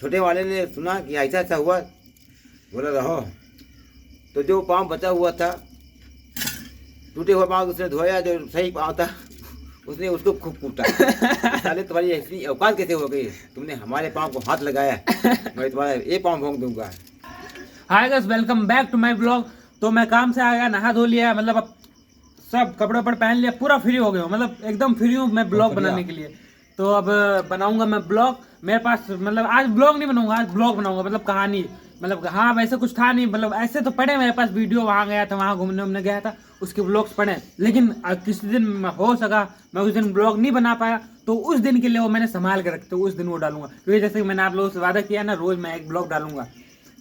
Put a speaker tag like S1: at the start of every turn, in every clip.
S1: छोटे वाले ने सुना कि ऐसा ऐसा हुआ, बोला रहो। तो जो पाँव बचा हुआ था, टूटे हुए पाँव उसने धोया, जो सही पाँव था उसने उसको खूब कूटा। साले तुम्हारी ऐसी औकात कैसे हो गई, तुमने हमारे पाँव को हाथ लगाया, मैं तुम्हारा ये पाँव भोंक दूंगा।
S2: Hi guys, welcome back to my blog. तो मैं काम से आ गया, नहा धो लिया, मतलब अब सब कपड़े वपड़े पहन लिया, पूरा फ्री हो गया हूँ, मतलब एकदम फ्री हूँ मैं ब्लॉग बनाने के लिए। तो अब बनाऊंगा मैं ब्लॉग। मेरे पास मतलब आज ब्लॉग नहीं बनाऊंगा, आज ब्लॉग बनाऊंगा, मतलब कहानी। मतलब हाँ, वैसे कुछ था नहीं, मतलब ऐसे तो पड़े मेरे पास वीडियो, वहाँ गया था, वहाँ घूमने उमने गया था, उसके ब्लॉग्स पड़े। लेकिन किसी दिन हो सका मैं उस दिन ब्लॉग नहीं बना पाया, तो उस दिन के लिए वो मैंने संभाल के रखे, तो उस दिन वो डालूंगा। क्योंकि जैसे कि मैंने आप लोगों से वादा किया ना, रोज मैं एक ब्लॉग डालूंगा,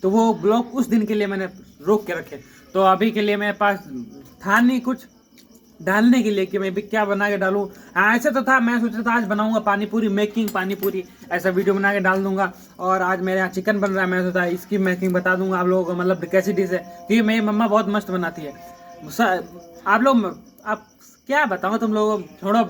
S2: तो वो ब्लॉग उस दिन के लिए मैंने रोक के रखे। तो अभी के लिए मेरे पास था नहीं कुछ डालने के लिए कि मैं भी क्या बना के डालूं। ऐसा तो था, मैं सोचा था आज बनाऊंगा पानी पूरी, मेकिंग पानी पूरी, ऐसा वीडियो बना के डाल दूंगा। और आज मेरे यहाँ चिकन बन रहा है, मैं सोचा इसकी मेकिंग बता दूंगा आप लोगों को, मतलब कैसी डिश है, क्योंकि मेरी मम्मा बहुत मस्त बनाती है। आप लोग, आप क्या बताऊँ तुम लोगों को, छोड़ो,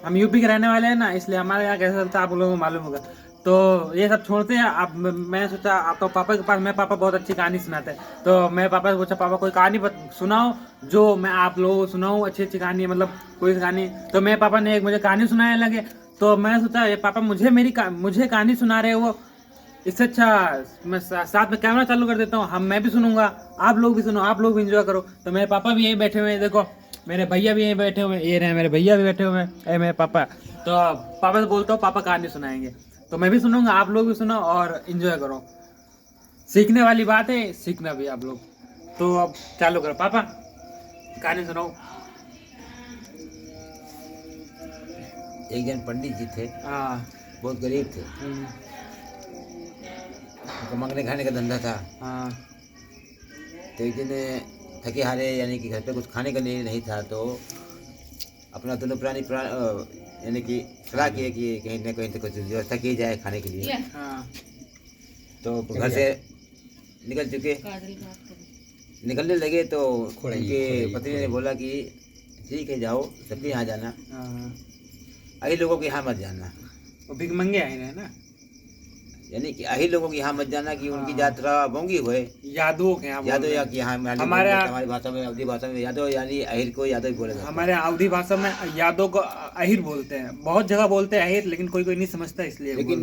S2: हम यूपी के रहने वाले हैं ना, इसलिए हमारे यहाँ कैसा चलता है आप लोगों को मालूम होगा। तो ये सब छोड़ते हैं। अब मैं सोचा आपका पापा के पास, मेरे पापा बहुत अच्छी कहानी सुनाते हैं, तो मेरे पापा से पूछा, पापा कोई कहानी सुनाओ जो मैं आप लोगों को सुनाऊँ, अच्छी अच्छी कहानी, मतलब कोई कहानी। तो मेरे पापा ने एक मुझे कहानी सुनाने लगे। तो मैं सोचा ये पापा मुझे मुझे कहानी सुना रहे हो, इससे अच्छा मैं साथ में कैमरा चालू कर देता हूँ, मैं भी सुनूंगा, आप लोग भी सुनो, आप लोग भी इंजॉय करो। तो मेरे पापा भी यहीं बैठे हुए हैं, देखो मेरे भैया भी यहीं बैठे हुए हैं, ये रहे मेरे भैया भी बैठे हुए हैं, ये मेरे पापा। तो पापा से बोलता हूँ पापा कहानी सुनाएंगे, तो मैं भी सुनूंगा, आप लोग भी सुनो और इंजॉय करो। सीखने वाली बात है, सीखना भी आप लोग। तो अब चालू करो पापा, कहानी सुनाओ।
S1: एक जन पंडित जी थे,
S2: हाँ।
S1: बहुत गरीब थे, उनका मंगने खाने का धंधा था।
S2: हाँ।
S1: तो एक दिन थके हारे, यानी कि घर पे कुछ खाने का नहीं था, तो अपना दोनों यानी कि सलाह किए कि कहीं ना कहीं तो कुछ व्यवस्था की जाए खाने के लिए।
S2: हाँ।
S1: तो घर से निकलने लगे, तो उनके पत्नी ने बोला कि ठीक है जाओ, सबके यहाँ जाना, अही लोगों के यहाँ मत जाना।
S2: वो भिख मंगे आए हैं ना,
S1: यानी कि अही लोगों के यहाँ मत जाना कि उनकी यात्रा बोंगी हुए।
S2: यादवों के यहाँ,
S1: यादव या कि यहाँ
S2: हमारे
S1: हमारी भाषा में, अवधी भाषा में यादव यानी अहिर को यादव ही बोला जाता है।
S2: हमारे अवधी भाषा में यादव को अहिर बोलते हैं, बहुत जगह बोलते हैं अहिर, लेकिन कोई कोई नहीं समझता, इसलिए
S1: लेकिन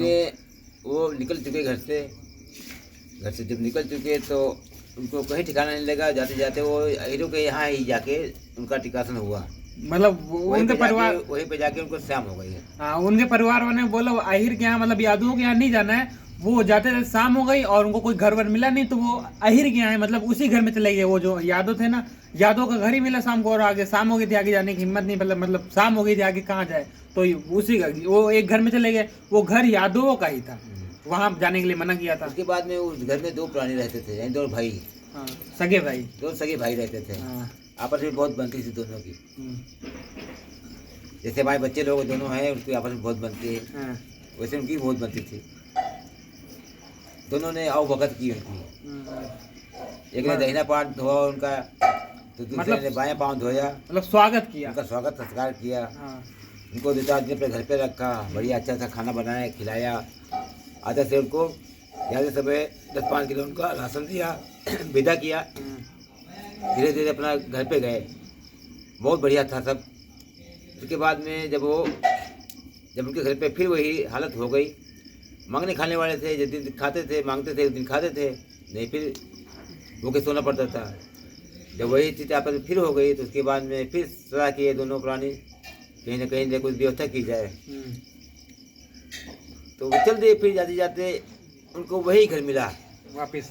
S1: वो निकल चुके घर से जब निकल चुके, तो उनको कहीं ठिकाना नहीं लगा। जाते जाते वो अहिरों के यहाँ ही जाके उनका टिकासन हुआ,
S2: मतलब उनके परिवार,
S1: वहीं पे जाके उनको शाम हो गई है।
S2: हाँ, उनके परिवार वाले ने बोला अहिर के यहाँ, मतलब यादवों के यहाँ नहीं जाना है। वो जाते जाते शाम हो गई और उनको कोई घर वर मिला नहीं, तो वो अहिर के यहाँ है, मतलब उसी घर में चले गए। वो जो यादव थे ना, यादव का घर ही मिला शाम को, और आगे शाम हो गई थी, आगे जाने की हिम्मत नहीं, मतलब शाम हो गई थी, आगे कहाँ जाए। तो उसी घर, वो एक घर में चले गए, वो घर यादवों का ही था, वहां जाने के लिए मना किया था।
S1: उसके बाद में उस घर में दो प्राणी रहते थे, यानी दो भाई,
S2: हाँ, सगे भाई,
S1: दो सगे भाई रहते थे।
S2: हाँ।
S1: आपस में बहुत बनती थी दोनों की, जैसे हमारे बच्चे लोग दोनों हैं, उनकी आपस में बहुत बनती है,
S2: हाँ।
S1: वैसे उनकी बहुत बनती थी। दोनों ने आओ भगत की उनकी, एक ने दाहिना पाँव धोया उनका, तो दूसरे ने बायां पाँव धोया, मतलब स्वागत किया, उनका स्वागत सत्कार किया। उनको 2-4 दिन अपने घर पे रखा, बढ़िया अच्छा सा खाना बनाया, खिलाया। आधा से उनको यहाँ से 10-5 किलो उनका राशन दिया, विदा किया। धीरे धीरे अपना घर पे गए, बहुत बढ़िया था सब। उसके बाद में जब उनके घर पे फिर वही हालत हो गई, मांगने खाने वाले थे, जिस दिन खाते थे मांगते थे, उस दिन खाते थे, नहीं फिर भूखे सोना पड़ता था। जब वही स्थिति आपस में फिर हो गई, तो उसके बाद में फिर सलाह किए दोनों प्राणी, कहीं ना कहीं कुछ व्यवस्था की जाए। तो वो चल दिए। फिर जाते जाते उनको वही घर मिला
S2: वापिस।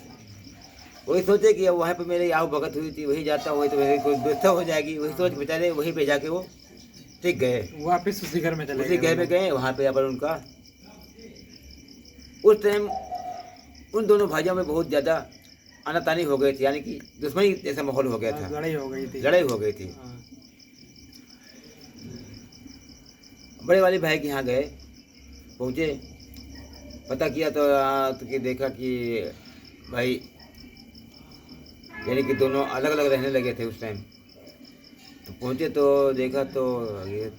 S1: वही सोचे कि अब वहाँ पे मेरी आओ भगत हुई थी, वही जाता, वही तो वही कोई व्यवस्था हो जाएगी, वही सोच बेचारे वहीं पे जाके वो ठीक गए, वापिस उसी घर में चले, उसी घर में गए। वहाँ पे अपन उनका उस टाइम उन दोनों भाइयों में बहुत ज़्यादा आनातानी हो गई थी, यानी कि दुश्मनी जैसा माहौल हो गया था, लड़ाई हो गई थी। बड़े वाले भाई के यहाँ गए, पहुँचे, पता किया तो कि देखा कि भाई यानी कि दोनों अलग अलग रहने लगे थे उस टाइम। तो पहुँचे तो देखा तो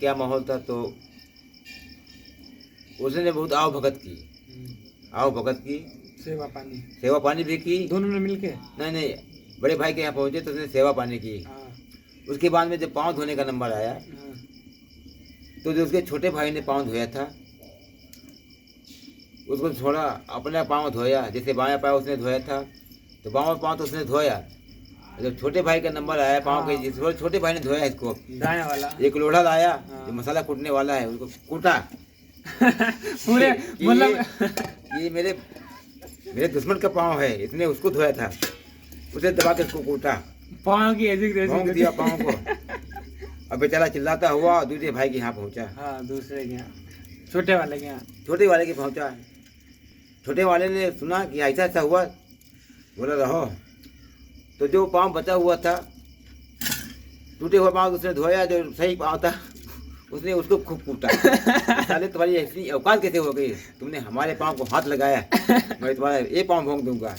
S1: क्या माहौल था, तो उसने बहुत आओ भगत की, आओ भगत की, सेवा पानी भी की
S2: दोनों ने मिलके।
S1: नहीं, बड़े भाई के यहाँ पहुंचे तो उसने सेवा पानी की। उसके बाद में जब पाँव धोने का नंबर आया तो जो उसके छोटे भाई ने पाँव धोया था उसको छोड़ा, अपना पाँव धोया। जैसे बायां पाँव उसने धोया था तो बायां पाँव तो उसने धोया। जब छोटे भाई का नंबर आया पाँव के, जिस छोटे भाई ने धोया इसको,
S2: दाया वाला
S1: एक लोढ़ा लाया जो मसाला कूटने वाला है, उसको कूटा
S2: पूरे मतलब
S1: ये मेरे दुश्मन का पाँव है, इसने उसको धोया था, उसे दबा के उसको कूटा,
S2: पाँव की ऐसी
S1: दिया पाँव को। अब बेचारा चिल्लाता हुआ दूसरे भाई के यहाँ पहुँचा।
S2: हाँ, दूसरे के यहाँ, छोटे वाले के यहाँ,
S1: छोटे वाले के पहुँचा। छोटे वाले ने सुना कि ऐसा ऐसा हुआ, बोला रहो। तो जो पाँव बचा हुआ था, टूटे हुए पाँव उसने धोया, जो सही पाँव था उसने उसको खूब कूटा। साले तुम्हारी ऐसी औकात कैसे हो गई, तुमने हमारे पाँव को हाथ लगाया, मैं तुम्हारा ये पाँव भोंक दूंगा।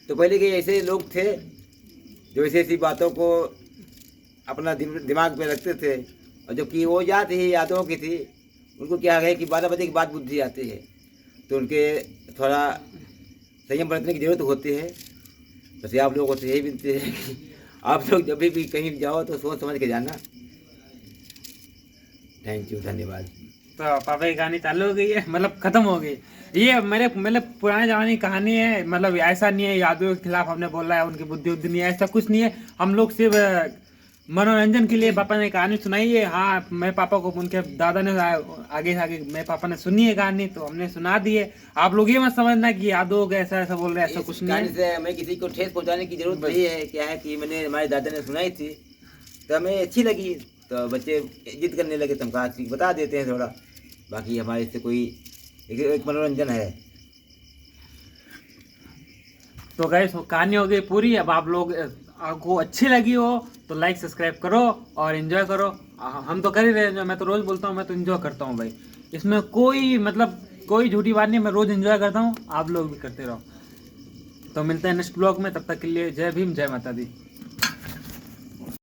S1: तो पहले के ऐसे लोग थे जो ऐसी बातों को अपना दिमाग पे रखते थे, और जबकि वो याद ही यादों की थी, उनको क्या है कि 12 बजे के बाद बुद्धि आती है, तो उनके थोड़ा संयम बरतने की जरूरत होती है। बस आप लोगों से यही विनती है कि आप लोग जब भी कहीं जाओ तो सोच समझ के जाना। थैंक यू, धन्यवाद।
S2: तो पापा की कहानी चालू हो गई है, मतलब खत्म हो गई। ये मेरे पुराने जमाने की कहानी है, मतलब ऐसा नहीं है यादों के खिलाफ हमने बोला है, उनकी बुद्धि उद्धि नहीं है, ऐसा कुछ नहीं है। हम लोग सिर्फ मनोरंजन के लिए पापा ने कहानी सुनाई है। हाँ, मेरे पापा को उनके दादा ने आगे मेरे पापा ने सुनी है कहानी, तो हमने सुना दी है। आप लोग ये मत समझना कि यादों हो गए ऐसा ऐसा बोल रहे हैं, ऐसा कुछ नहीं है।
S1: से हमें किसी को ठेस पहुंचाने की जरूरत नहीं है। क्या है कि मैंने हमारे दादा ने सुनाई थी तो हमें अच्छी लगी, तो बच्चे जिद करने लगे, तुम कहा बता देते हैं थोड़ा। बाकी हमारे से कोई एक मनोरंजन है।
S2: तो गाइस कहानी हो गई पूरी। अब आप लोग आपको अच्छी लगी हो तो लाइक सब्सक्राइब करो और एंजॉय करो। हम तो कर ही रहे हैं, मैं तो रोज़ बोलता हूँ, मैं तो एंजॉय करता हूँ भाई। इसमें कोई झूठी बात नहीं, मैं रोज़ एंजॉय करता हूँ, आप लोग भी करते रहो। तो मिलते हैं नेक्स्ट ब्लॉग में, तब तक के लिए जय भीम, जय माता दी।